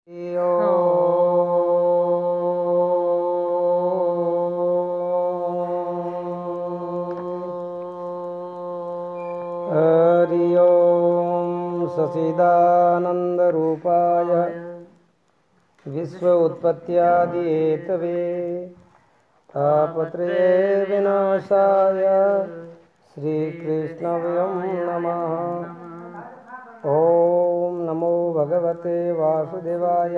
हरि ओम सच्चिदानंदरूपाय विश्व उत्पत्त्यादि हेतवे तापत्रय विनाशाय श्रीकृष्णाय नमः। ओम नमो भगवते वासुदेवाय।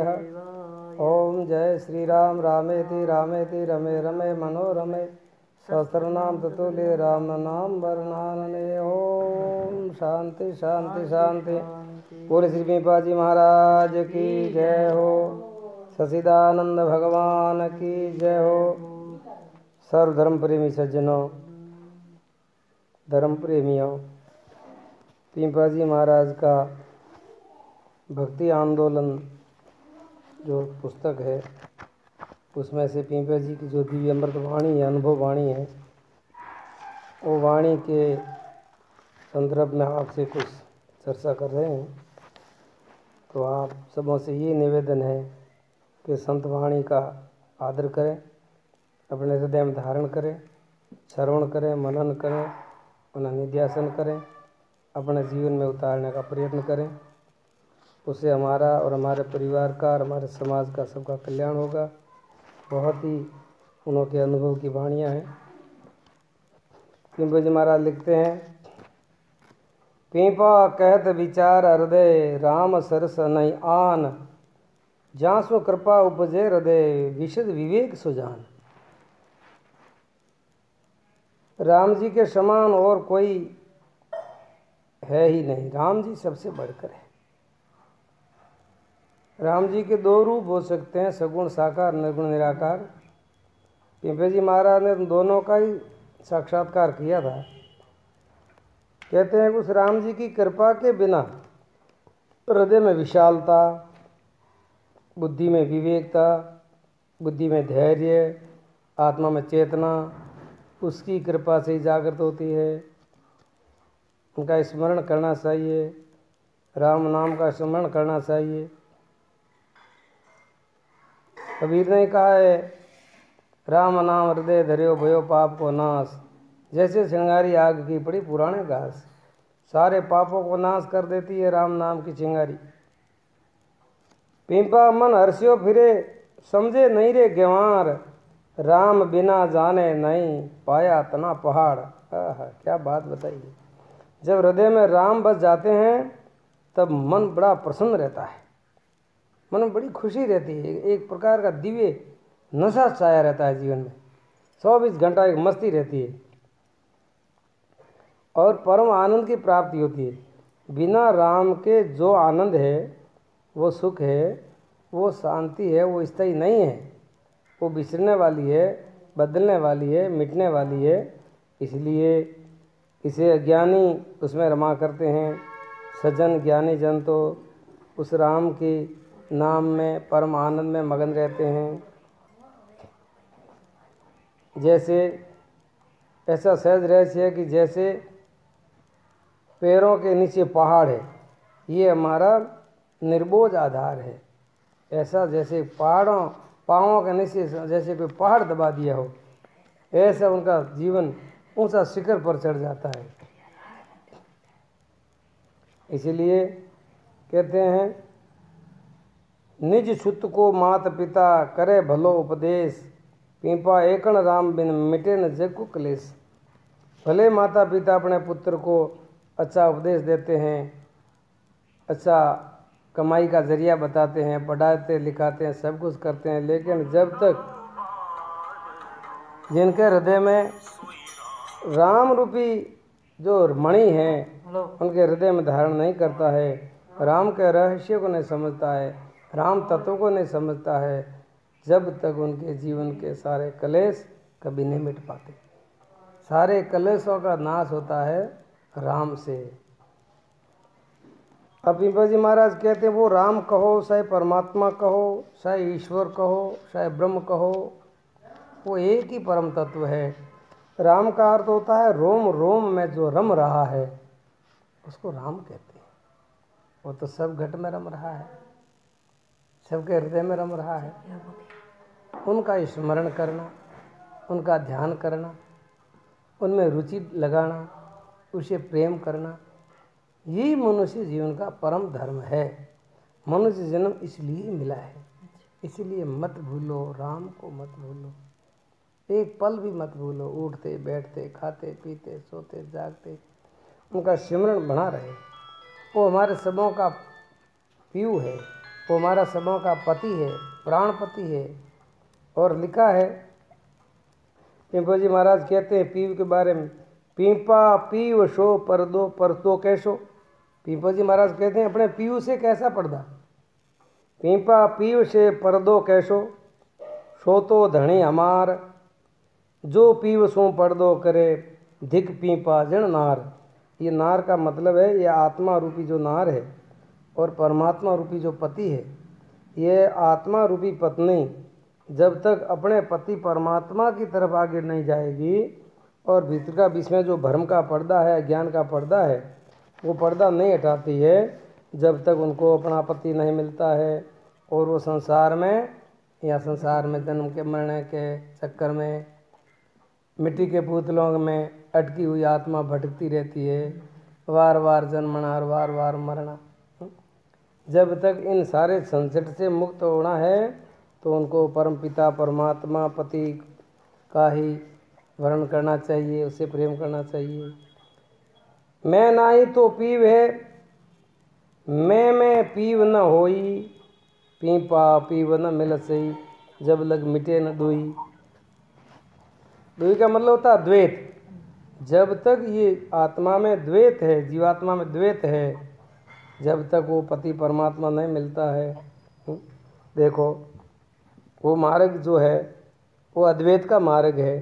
ओम जय श्री राम। रामेति रामेति रमे रमे मनोरमे सहस्रनाम ततुल्य राम नाम वरनानने। ओम शांति शांति शांति। बोले श्री पीपा जी महाराज की जय हो। सच्चिदानंद भगवान की जय हो। सर्वधर्म प्रेमी सज्जनों, धर्म प्रेमियों, पीपा जी महाराज का भक्ति आंदोलन जो पुस्तक है उसमें से पीपा जी की जो दिव्य अमृत वाणी है, अनुभव वाणी है, वो वाणी के संदर्भ में आपसे कुछ चर्चा कर रहे हैं। तो आप सबों से ये निवेदन है कि संत वाणी का आदर करें, अपने हृदय में धारण करें, श्रवण करें, मनन करें, उन्हें निध्यासन करें, अपने जीवन में उतारने का प्रयत्न करें। उससे हमारा और हमारे परिवार का और हमारे समाज का सबका कल्याण होगा। बहुत ही उनके अनुभव की वाणियाँ हैं। पीपा जी महाराज लिखते हैं, पीपा कहत विचार हृदय राम सरस नहीं आन, जासु कृपा उपजे हृदय विशद विवेक सुजान। राम जी के समान और कोई है ही नहीं। राम जी सबसे बढ़कर है। राम जी के दो रूप हो सकते हैं, सगुण साकार, निर्गुण निराकार। पीपा जी महाराज ने दोनों का ही साक्षात्कार किया था। कहते हैं कि उस राम जी की कृपा के बिना हृदय में विशालता, बुद्धि में विवेकता, बुद्धि में धैर्य, आत्मा में चेतना उसकी कृपा से ही जागृत होती है। उनका स्मरण करना चाहिए, राम नाम का स्मरण करना चाहिए। कबीर ने कहा है, राम नाम हृदय धर्यो भयो पाप को नाश, जैसे चिंगारी आग की पड़ी पुराने घास। सारे पापों को नाश कर देती है राम नाम की चिंगारी। पीपा मन हर्ष्यो फिरे समझे नहीं रे गंवार, राम बिना जाने नहीं पाया तना पहाड़। क्या बात बताइए। जब हृदय में राम बस जाते हैं तब मन बड़ा प्रसन्न रहता है, मन में बड़ी खुशी रहती है। एक प्रकार का दिव्य नशा छाया रहता है जीवन में। 24 घंटा एक मस्ती रहती है और परम आनंद की प्राप्ति होती है। बिना राम के जो आनंद है, वो सुख है, वो शांति है, वो स्थायी नहीं है। वो बिछड़ने वाली है, बदलने वाली है, मिटने वाली है। इसलिए इसे अज्ञानी उसमें रमा करते हैं। सज्जन ज्ञानी जन तो उस राम के नाम में परम आनंद में मगन रहते हैं। जैसे ऐसा सहज रहस्य है कि जैसे पैरों के नीचे पहाड़ है, ये हमारा निर्बोझ आधार है। ऐसा जैसे पहाड़ों पाँवों के नीचे जैसे कोई पहाड़ दबा दिया हो, ऐसा उनका जीवन ऊंचा शिखर पर चढ़ जाता है। इसलिए कहते हैं, निज छुत को मात पिता करे भलो उपदेश, पीपा एकण राम बिन मिटे न जग को क्लेश। भले माता पिता अपने पुत्र को अच्छा उपदेश देते हैं, अच्छा कमाई का जरिया बताते हैं, पढ़ाते लिखाते हैं, सब कुछ करते हैं, लेकिन जब तक जिनके हृदय में राम रूपी जो मणि है उनके हृदय में धारण नहीं करता है, राम के रहस्य को नहीं समझता है, राम तत्व को नहीं समझता है, जब तक उनके जीवन के सारे कलेश कभी नहीं मिट पाते। सारे कलेशों का नाश होता है राम से। अब पीपा जी महाराज कहते हैं, वो राम कहो, चाहे परमात्मा कहो, चाहे ईश्वर कहो, चाहे ब्रह्म कहो, वो एक ही परम तत्व है। राम का अर्थ होता है रोम रोम में जो रम रहा है उसको राम कहते हैं। वो तो सब घट में रम रहा है, सबके हृदय में रम रहा है। उनका स्मरण करना, उनका ध्यान करना, उनमें रुचि लगाना, उसे प्रेम करना, यही मनुष्य जीवन का परम धर्म है। मनुष्य जन्म इसलिए मिला है, इसलिए मत भूलो राम को, मत भूलो, एक पल भी मत भूलो। उठते बैठते खाते पीते सोते जागते उनका सिमरन बना रहे। वो हमारे सबों का पीयू है, वो हमारा सबों का पति है, प्राणपति है। और लिखा है, पिंपा जी महाराज कहते हैं पीव के बारे में, पीपा पीव शो परदो परतो कैसो। पिंपा जी महाराज कहते हैं अपने पीयू से कैसा पर्दा, पीपा पीव से परदो कैसो, सो तो धनी हमार, जो पीव सो पर्दो करे, धिक पीपा जन नार। ये नार का मतलब है ये आत्मा रूपी जो नार है और परमात्मा रूपी जो पति है। ये आत्मा रूपी पत्नी जब तक अपने पति परमात्मा की तरफ आगे नहीं जाएगी और भीतर का बीच में जो भ्रम का पर्दा है, ज्ञान का पर्दा है, वो पर्दा नहीं हटाती है, जब तक उनको अपना पति नहीं मिलता है और वो संसार में या संसार में जन्म के मरने के चक्कर में मिट्टी के पुतलों में अटकी हुई आत्मा भटकती रहती है, बार बार जन्मना और बार बार मरना। जब तक इन सारे संकट से मुक्त होना है तो उनको परम पिता परमात्मा पति का ही वर्ण करना चाहिए, उससे प्रेम करना चाहिए। मैं नाही तो पीव है, मैं पीव न होई, पीपा पीव न मिल सही, जब लग मिटे न दुई। दुई का मतलब होता है द्वैत। जब तक ये आत्मा में द्वैत है, जीवात्मा में द्वैत है, जब तक वो पति परमात्मा नहीं मिलता है। देखो वो मार्ग जो है वो अद्वैत का मार्ग है,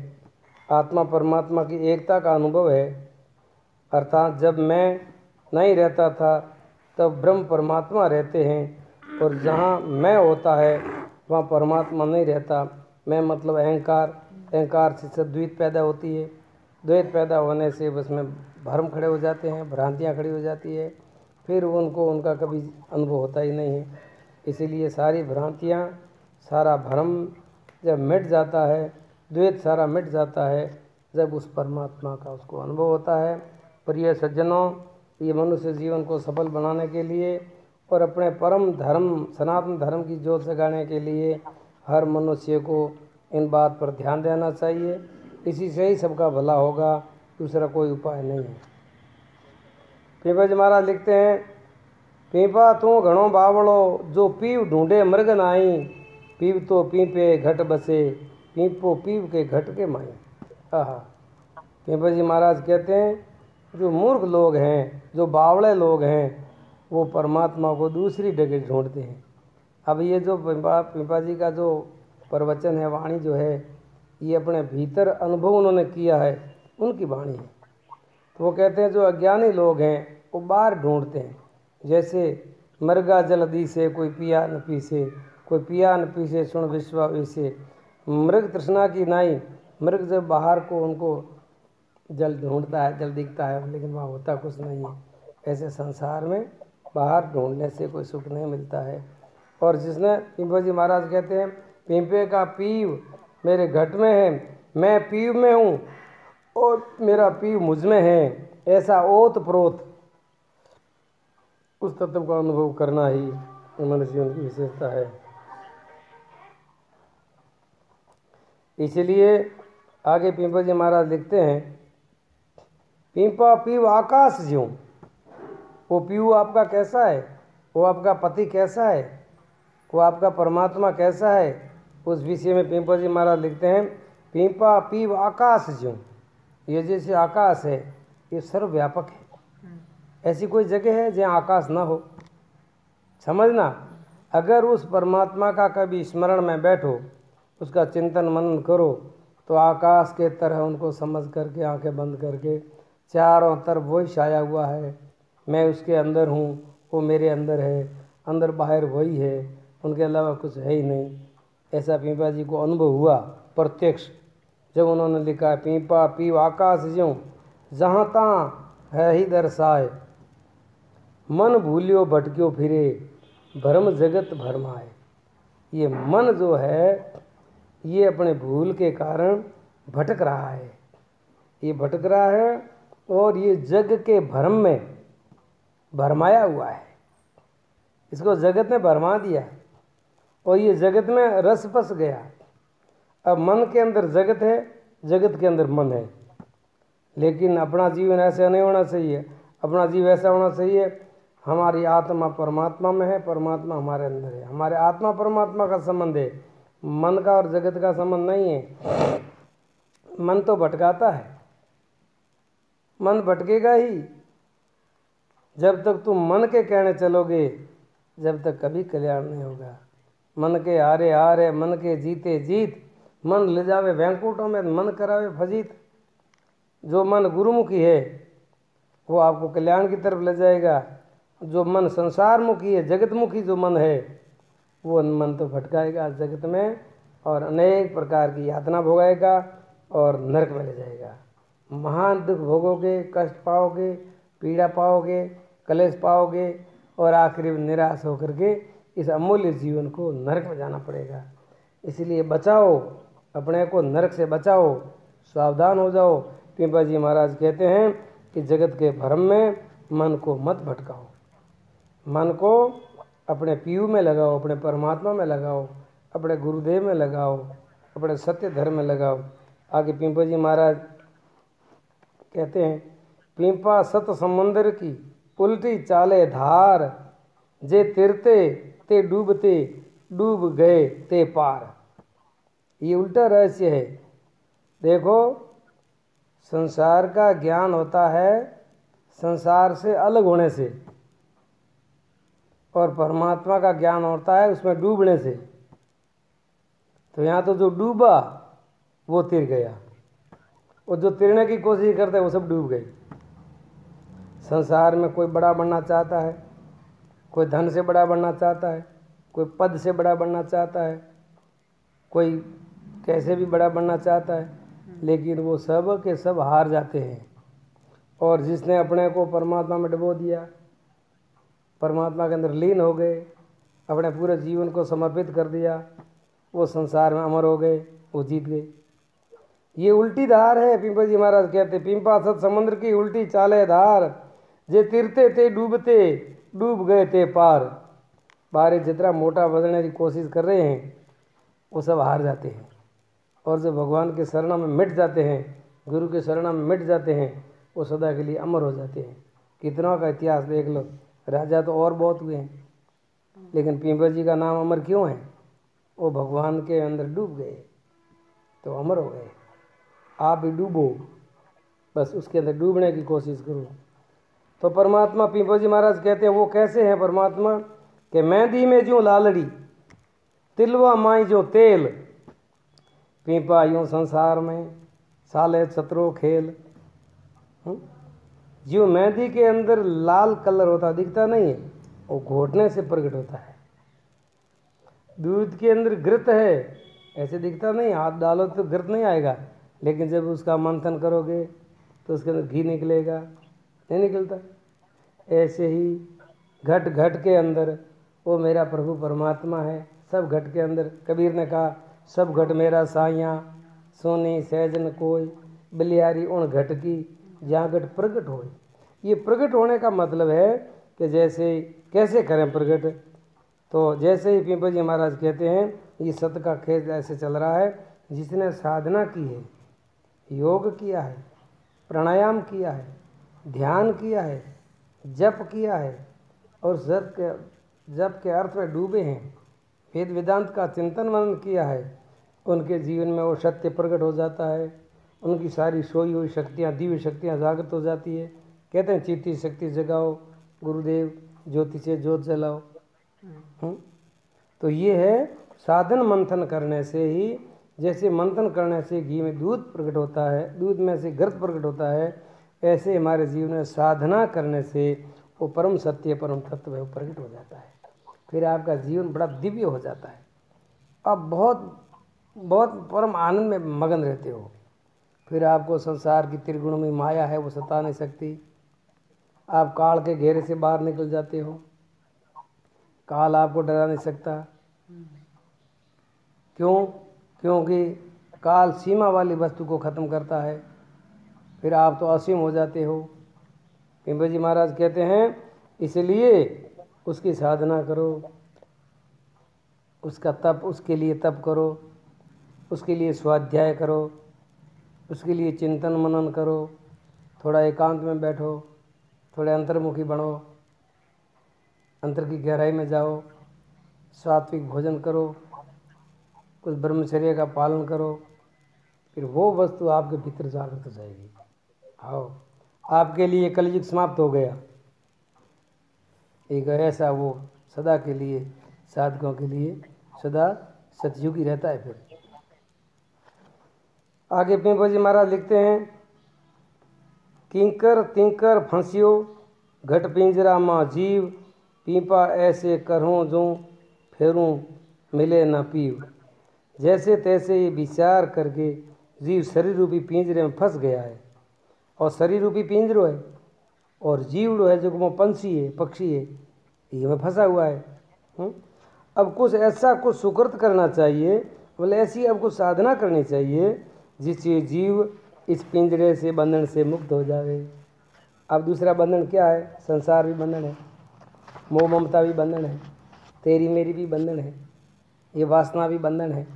आत्मा परमात्मा की एकता का अनुभव है। अर्थात जब मैं नहीं रहता था तब ब्रह्म परमात्मा रहते हैं और जहाँ मैं होता है वहाँ परमात्मा नहीं रहता। मैं मतलब अहंकार, अहंकार से द्वैत पैदा होती है, द्वैत पैदा होने से उसमें भ्रम खड़े हो जाते हैं, भ्रांतियाँ खड़ी हो जाती है, फिर उनको उनका कभी अनुभव होता ही नहीं है। इसीलिए सारी भ्रांतियाँ, सारा भ्रम जब मिट जाता है, द्वैत सारा मिट जाता है, जब उस परमात्मा का उसको अनुभव होता है। प्रिय सज्जनों, ये मनुष्य जीवन को सफल बनाने के लिए और अपने परम धर्म सनातन धर्म की ज्योत जगाने के लिए हर मनुष्य को इन बात पर ध्यान देना चाहिए। इसी से ही सबका भला होगा, दूसरा कोई उपाय नहीं है। पीपा जी महाराज लिखते हैं, पीपा तू घणो बावड़ो, जो पीव ढूंढे मृग नाई, पीव तो पीपे घट बसे, पीपो पीव के घट के माई। आहा, पीपा जी महाराज कहते हैं जो मूर्ख लोग हैं, जो बावड़े लोग हैं, वो परमात्मा को दूसरी जगह ढूंढते हैं। अब ये जो पीपा जी का जो प्रवचन है, वाणी जो है, ये अपने भीतर अनुभव उन्होंने किया है, उनकी वाणी है। तो वो कहते हैं जो अज्ञानी लोग हैं वो बाहर ढूंढते हैं। जैसे मृगा जल दी से कोई पिया न पीसे, कोई पिया न पीसे सुन विश्वा वैसे। मृग तृष्णा की नाई, मृग जब बाहर को उनको जल ढूंढता है, जल दिखता है, लेकिन वहाँ होता कुछ नहीं है। ऐसे संसार में बाहर ढूंढने से कोई सुख नहीं मिलता है। और जिसने पीपा जी महाराज कहते हैं, पीपे का पीव मेरे घट में है, मैं पीव में हूँ और मेरा पीव मुझ में है, ऐसा ओत प्रोत उस तत्व का अनुभव करना ही मनुष्य जीवन की विशेषता है। इसलिए आगे पीपा जी महाराज लिखते हैं, पीपा पीव आकाश ज्यों। वो पीऊ आपका कैसा है, वो आपका पति कैसा है, वो आपका परमात्मा कैसा है, उस विषय में पीपा जी महाराज लिखते हैं, पीपा पीव आकाश ज्यों। ये जैसे आकाश है ये सर्वव्यापक है, ऐसी कोई जगह है जहाँ आकाश ना हो। समझना, अगर उस परमात्मा का कभी स्मरण में बैठो, उसका चिंतन मनन करो, तो आकाश के तरह उनको समझ करके आंखें बंद करके चारों तरफ वही छाया हुआ है, मैं उसके अंदर हूँ, वो मेरे अंदर है, अंदर बाहर वही है, उनके अलावा कुछ है ही नहीं। ऐसा पीपा जी को अनुभव हुआ प्रत्यक्ष, जब उन्होंने लिखा है, पीपा पीव आकाश ज्यों, जहाँ तहाँ है ही दर्शाए, मन भूलियो भटक्यो फिरे, भ्रम जगत भरमाए। ये मन जो है ये अपने भूल के कारण भटक रहा है, ये भटक रहा है और ये जग के भ्रम में भरमाया हुआ है। इसको जगत ने भरमा दिया और ये जगत में रस फंस गया। अब मन के अंदर जगत है, जगत के अंदर मन है, लेकिन अपना जीवन ऐसा नहीं होना चाहिए। अपना जीवन ऐसा होना चाहिए हमारी आत्मा परमात्मा में है, परमात्मा हमारे अंदर है। हमारे आत्मा परमात्मा का संबंध है, मन का और जगत का संबंध नहीं है। मन तो भटकाता है, मन भटकेगा ही। जब तक तुम मन के कहने चलोगे जब तक कभी कल्याण नहीं होगा। मन के हारे हारे, मन के जीते जीत, मन ले जावे वैंकुटों में, मन करावे फजीत। जो मन गुरुमुखी है वो आपको कल्याण की तरफ ले जाएगा। जो मन संसारमुखी है, जगतमुखी जो मन है, वो मन तो भटकाएगा जगत में और अनेक प्रकार की यातना भोगाएगा और नरक में ले जाएगा। महान दुख भोगोगे, कष्ट पाओगे, पीड़ा पाओगे, कलेश पाओगे और आखिरी में निराश होकर के इस अमूल्य जीवन को नरक में जाना पड़ेगा। इसलिए बचाओ, अपने को नरक से बचाओ, सावधान हो जाओ। पिंपा जी महाराज कहते हैं कि जगत के भ्रम में मन को मत भटकाओ, मन को अपने पीयू में लगाओ, अपने परमात्मा में लगाओ, अपने गुरुदेव में लगाओ, अपने सत्य धर्म में लगाओ। आगे पिंपा जी महाराज कहते हैं, पिंपा सत समुंदर की उल्टी चाले धार, जे तिरते ते डूबते, डूब गए ते पार। ये उल्टा रहस्य है। देखो, संसार का ज्ञान होता है संसार से अलग होने से, और परमात्मा का ज्ञान होता है उसमें डूबने से। तो यहाँ तो जो डूबा वो तिर गया, और जो तिरने की कोशिश करते वो सब डूब गए। संसार में कोई बड़ा बनना चाहता है, कोई धन से बड़ा बनना चाहता है, कोई पद से बड़ा बनना चाहता है, कोई कैसे भी बड़ा बनना चाहता है, लेकिन वो सब के सब हार जाते हैं। और जिसने अपने को परमात्मा में डुबो दिया, परमात्मा के अंदर लीन हो गए, अपने पूरे जीवन को समर्पित कर दिया, वो संसार में अमर हो गए, वो जीत गए। ये उल्टी धार है। पिंपा जी महाराज कहते, पिंपा सत समुद्र की उल्टी चाले धार, जे तिरते थे डूबते, डूब गए थे पार। बाहर जितना मोटा बदलने की कोशिश कर रहे हैं वो सब हार जाते हैं, और जो भगवान के शरण में मिट जाते हैं, गुरु के शरण में मिट जाते हैं, वो सदा के लिए अमर हो जाते हैं। कितनों का इतिहास देख लो, राजा तो और बहुत हुए हैं, लेकिन पिंपा जी का नाम अमर क्यों है? वो भगवान के अंदर डूब गए तो अमर हो गए। आप भी डूबो, बस उसके अंदर डूबने की कोशिश करो। तो परमात्मा, पिंपा जी महाराज कहते हैं, वो कैसे हैं परमात्मा कि मेहंदी में जो लालड़ी, तिलवा माई जो तेल। पिंपा यूँ संसार में साले चतरो खेल। जो मेहंदी के अंदर लाल कलर होता दिखता नहीं है, वो घोटने से प्रकट होता है। दूध के अंदर घृत है, ऐसे दिखता नहीं, हाथ डालो तो घृत नहीं आएगा, लेकिन जब उसका मंथन करोगे तो उसके अंदर घी निकलेगा, नहीं निकलता। ऐसे ही घट घट के अंदर वो मेरा प्रभु परमात्मा है, सब घट के अंदर। कबीर ने कहा, सब घट मेरा साइया, सोनी सहजन कोई, बलिहारी उन घट की, जहाँ घट प्रकट हो। ये प्रकट होने का मतलब है कि जैसे कैसे करें प्रकट। तो जैसे ही पिंपा जी महाराज कहते हैं, ये सत्य का खेल ऐसे चल रहा है, जिसने साधना की है, योग किया है, प्राणायाम किया है, ध्यान किया है, जप किया है, और जप के अर्थ में डूबे हैं, वेद वेदांत का चिंतन मनन किया है, उनके जीवन में वो सत्य प्रकट हो जाता है। उनकी सारी सोई हुई शक्तियाँ, दिव्य शक्तियाँ जागृत हो जाती है। कहते हैं, चित्ती शक्ति जगाओ, गुरुदेव ज्योति से ज्योत जलाओ। तो ये है साधन मंथन करने से ही, जैसे मंथन करने से घी में दूध प्रकट होता है, दूध में से घृत प्रकट होता है, ऐसे हमारे जीवन में साधना करने से वो परम सत्य, परम तत्व है, वो प्रकट हो जाता है। फिर आपका जीवन बड़ा दिव्य हो जाता है। आप बहुत बहुत परम आनंद में मगन रहते हो। फिर आपको संसार की त्रिगुण में माया है वो सता नहीं सकती। आप काल के घेरे से बाहर निकल जाते हो, काल आपको डरा नहीं सकता। क्यों? क्योंकि काल सीमा वाली वस्तु को ख़त्म करता है, फिर आप तो असीम हो जाते हो। पिंपल जी महाराज कहते हैं इसलिए उसकी साधना करो, उसका तप, उसके लिए तप करो, उसके लिए स्वाध्याय करो, उसके लिए चिंतन मनन करो, थोड़ा एकांत में बैठो, थोड़े अंतर्मुखी बनो, अंतर की गहराई में जाओ, सात्विक भोजन करो, कुछ ब्रह्मचर्य का पालन करो, फिर वो वस्तु आपके भीतर जागृत हो जाएगी। आओ, आपके लिए कलयुग समाप्त हो गया। एक ऐसा वो सदा के लिए साधकों के लिए सदा सतयुग ही रहता है। फिर आगे पिंपल जी महाराज लिखते हैं किंकर तिंकर फंसियो घट पिंजरा माँ जीव पीपा ऐसे करहूँ जो फेरूं मिले न पीव। जैसे तैसे ये विचार करके जीव शरीर रूपी पिंजरे में फंस गया है, और शरीर रूपी पिंजरो है और जीवड़ो है जो वो पंछी है, पक्षी है, ये में फंसा हुआ है। अब कुछ ऐसा कुछ सुकृत करना चाहिए, बोले ऐसी अब कुछ साधना करनी चाहिए जिससे जीव इस पिंजरे से बंधन से मुक्त हो जावे। अब दूसरा बंधन क्या है? संसार भी बंधन है, मोह ममता भी बंधन है, तेरी मेरी भी बंधन है, ये वासना भी बंधन है।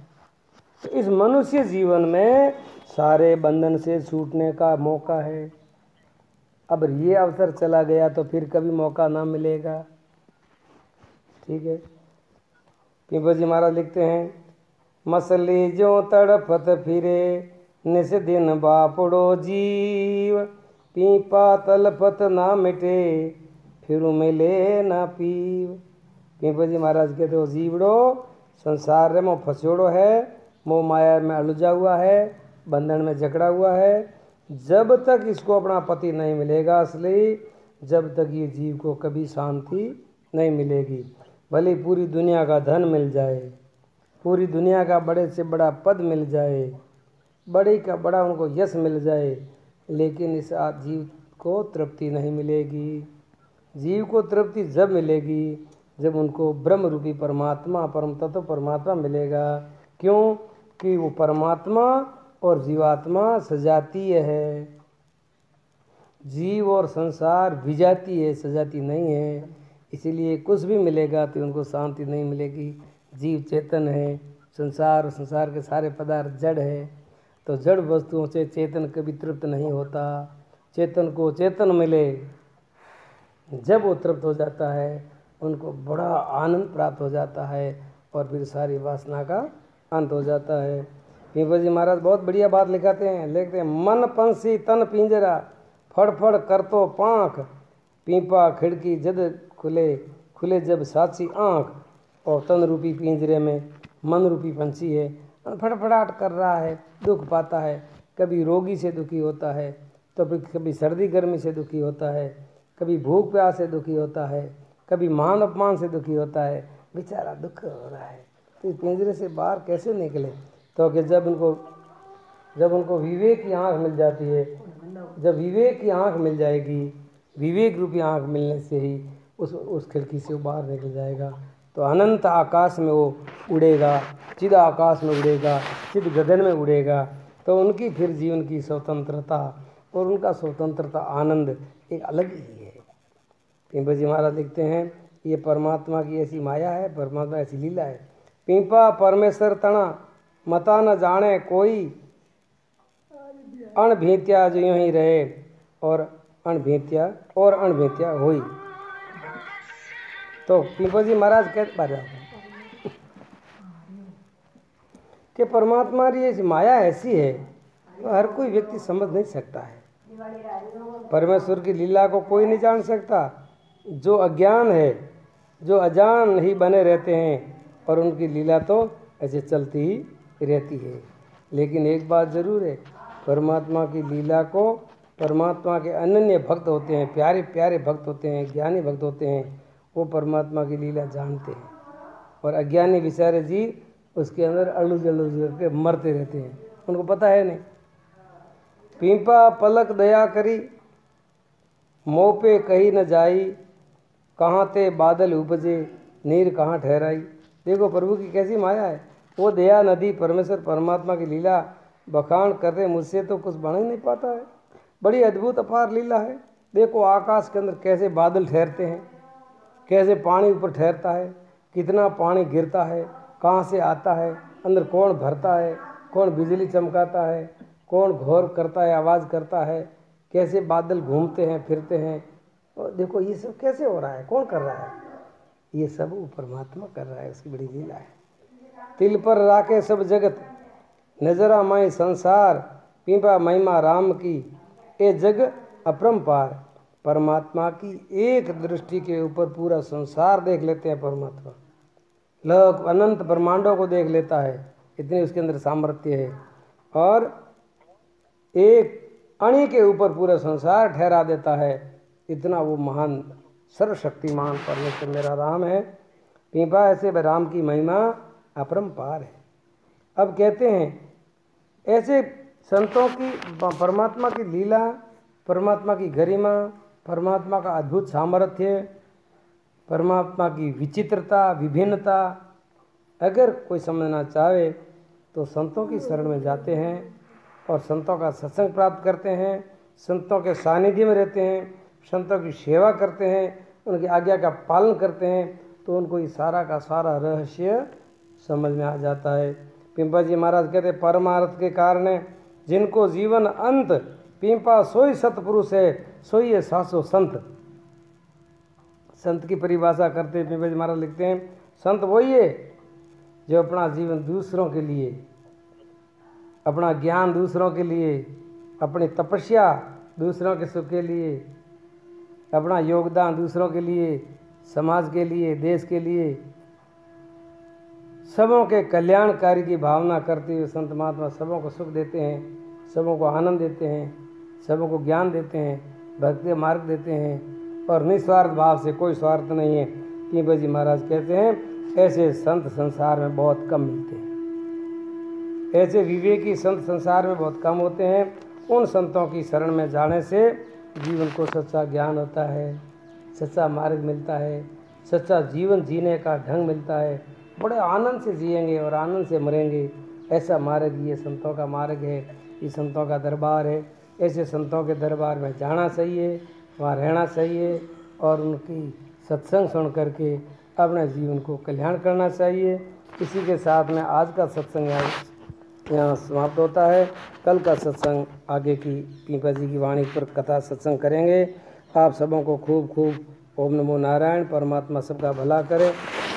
तो इस मनुष्य जीवन में सारे बंधन से छूटने का मौका है। अब ये अवसर चला गया तो फिर कभी मौका ना मिलेगा। ठीक है। पिंपल जी महाराज लिखते हैं मसली जो तड़फत फिरे निस दिन बापड़ो जीव पीपा तलफत ना मिटे फिर मिले ना पीव। पिंपल जी महाराज कहते हो जीवड़ो संसार में फंसोड़ो है, मोह माया में उलझा हुआ है, बंधन में जकड़ा हुआ है। जब तक इसको अपना पति नहीं मिलेगा असली, जब तक ये जीव को कभी शांति नहीं मिलेगी। भले पूरी दुनिया का धन मिल जाए, पूरी दुनिया का बड़े से बड़ा पद मिल जाए, बड़े का बड़ा उनको यश मिल जाए, लेकिन इस जीव को तृप्ति नहीं मिलेगी। जीव को तृप्ति जब मिलेगी जब उनको ब्रह्म रूपी परमात्मा, परम तत्व परमात्मा मिलेगा। क्यों? कि वो परमात्मा और जीवात्मा सजातीय है, जीव और संसार विजाती है, सजाती नहीं है। इसीलिए कुछ भी मिलेगा तो उनको शांति नहीं मिलेगी। जीव चेतन है, संसार और संसार के सारे पदार्थ जड़ है, तो जड़ वस्तुओं से चेतन कभी तृप्त नहीं होता। चेतन को चेतन मिले, जब वो तृप्त हो जाता है उनको बड़ा आनंद प्राप्त हो जाता है और फिर सारी वासना का अंत हो जाता है। पिंपल जी महाराज बहुत बढ़िया बात लिखाते हैं, लिखते हैं मन पंछी तन पिंजरा फड़फड़ कर तो पाँख पीपा खिड़की जद खुले खुले जब साची आँख। और तन रूपी पिंजरे में मन रूपी पंछी है, फड़फड़ाहट कर रहा है, दुख पाता है, कभी रोगी से दुखी होता है, तो फिर कभी सर्दी गर्मी से दुखी होता है, कभी भूख प्यास से दुखी होता है, कभी मान अपमान से दुखी होता है, बेचारा दुख हो रहा है। तो इस पिंजरे से बाहर कैसे निकले? तो कि जब उनको विवेक की आँख मिल जाती है, जब विवेक की आँख मिल जाएगी, विवेक रूपी आँख मिलने से ही उस खिड़की से वो बाहर निकल जाएगा, तो अनंत आकाश में वो उड़ेगा, चिद आकाश में उड़ेगा, चिद गगन में उड़ेगा। तो उनकी फिर जीवन की स्वतंत्रता और उनका स्वतंत्रता आनंद एक अलग ही है। पिंपल जी महाराज लिखते हैं ये परमात्मा की ऐसी माया है, परमात्मा ऐसी लीला है। पीपा परमेश्वर तना मता न जाने कोई अणभीत्या जो यूं ही रहे और अणभीत्या होई। तो पिंपल जी महाराज कहते कि परमात्मा की ऐसी माया ऐसी है तो हर कोई व्यक्ति समझ नहीं सकता है। परमेश्वर की लीला को कोई नहीं जान सकता। जो अज्ञान है, जो अजान ही बने रहते हैं, और उनकी लीला तो ऐसे चलती ही रहती है। लेकिन एक बात ज़रूर है, परमात्मा की लीला को परमात्मा के अनन्य भक्त होते हैं, प्यारे प्यारे भक्त होते हैं, ज्ञानी भक्त होते हैं, वो परमात्मा की लीला जानते हैं। और अज्ञानी बेचारे जीव उसके अंदर अड़ुज करके मरते रहते हैं, उनको पता है नहीं। पीपा पलक दया करी मोह पे कहीं न जाई कहाँ ते बादल उपजे नीर कहाँ ठहराई। देखो प्रभु की कैसी माया है, वो दया नदी परमेश्वर परमात्मा की लीला बखान करते, मुझसे तो कुछ बन ही नहीं पाता है। बड़ी अद्भुत अपार लीला है। देखो आकाश के अंदर कैसे बादल ठहरते हैं, कैसे पानी ऊपर ठहरता है, कितना पानी गिरता है, कहाँ से आता है, अंदर कौन भरता है, कौन बिजली चमकाता है, कौन घोर करता है, आवाज़ करता है, कैसे बादल घूमते हैं फिरते हैं। और देखो ये सब कैसे हो रहा है, कौन कर रहा है? ये सब वो परमात्मा कर रहा है, उसकी बड़ी लीला है। तिल पर राखे सब जगत, नजरा माई संसार, पीपा महिमा राम की, ये जग अपरंपार। परमात्मा की एक दृष्टि के ऊपर पूरा संसार देख लेते हैं परमात्मा, लोक अनंत ब्रह्मांडों को देख लेता है, इतनी उसके अंदर सामर्थ्य है। और एक अणि के ऊपर पूरा संसार ठहरा देता है, इतना वो महान सर्वशक्तिमान परमेश्वर मेरा राम है। पीपा ऐसे राम की महिमा अपरंपार है। अब कहते हैं ऐसे संतों की परमात्मा की लीला, परमात्मा की गरिमा, परमात्मा का अद्भुत सामर्थ्य, परमात्मा की विचित्रता, विभिन्नता अगर कोई समझना चाहे तो संतों की शरण में जाते हैं और संतों का सत्संग प्राप्त करते हैं, संतों के सानिध्य में रहते हैं, संतों की सेवा करते हैं, उनकी आज्ञा का पालन करते हैं, तो उनको ये सारा का सारा रहस्य समझ में आ जाता है। पिंपा जी महाराज कहते परमार्थ के कारण जिनको जीवन अंत, पिंपा सोई सतपुरुष है, सोई है सासो संत। संत की परिभाषा करते पिंपा जी महाराज लिखते हैं, संत वही है जो अपना जीवन दूसरों के लिए, अपना ज्ञान दूसरों के लिए, अपनी तपस्या दूसरों के सुख के लिए, अपना योगदान दूसरों के लिए, समाज के लिए, देश के लिए, सबों के कल्याणकारी की भावना करते हुए संत महात्मा सबों को सुख देते हैं, सबों को आनंद देते हैं, सबों को ज्ञान देते हैं, भक्ति मार्ग देते हैं और निस्वार्थ भाव से, कोई स्वार्थ नहीं है। पीपा जी महाराज कहते हैं ऐसे संत संसार में बहुत कम मिलते हैं, ऐसे विवेकी संत संसार में बहुत कम होते हैं। उन संतों की शरण में जाने से जीवन को सच्चा ज्ञान होता है, सच्चा मार्ग मिलता है, सच्चा जीवन जीने का ढंग मिलता है, बड़े आनंद से जिएंगे और आनंद से मरेंगे। ऐसा मार्ग ये संतों का मार्ग है, ये संतों का दरबार है। ऐसे संतों के दरबार में जाना चाहिए, वहाँ रहना चाहिए और उनकी सत्संग सुन करके अपने जीवन को कल्याण करना चाहिए। इसी के साथ में आज का सत्संग यहाँ समाप्त होता है। कल का सत्संग आगे की पीपा जी की वाणी पर कथा सत्संग करेंगे। आप सबों को खूब खूब ओम नमो नारायण, परमात्मा सबका भला करे।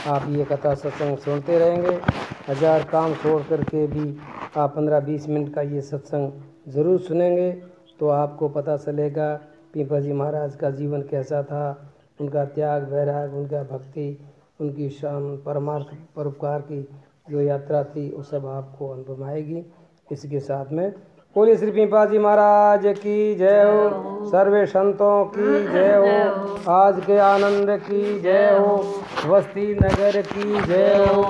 आप ये कथा सत्संग सुनते रहेंगे, हजार काम छोड़ करके भी आप 15-20 मिनट का ये सत्संग ज़रूर सुनेंगे तो आपको पता चलेगा पीपा जी महाराज का जीवन कैसा था, उनका त्याग वैराग, उनका भक्ति, उनकी शान परमार्थ परोपकार की जो यात्रा थी वो सब आपको अनुभव आएगी। इसके साथ में बोलिए श्री पीपा जी महाराज की जय हो, सर्वे संतों की जय हो, आज के आनंद की जय हो, बस्ती नगर की जय हो।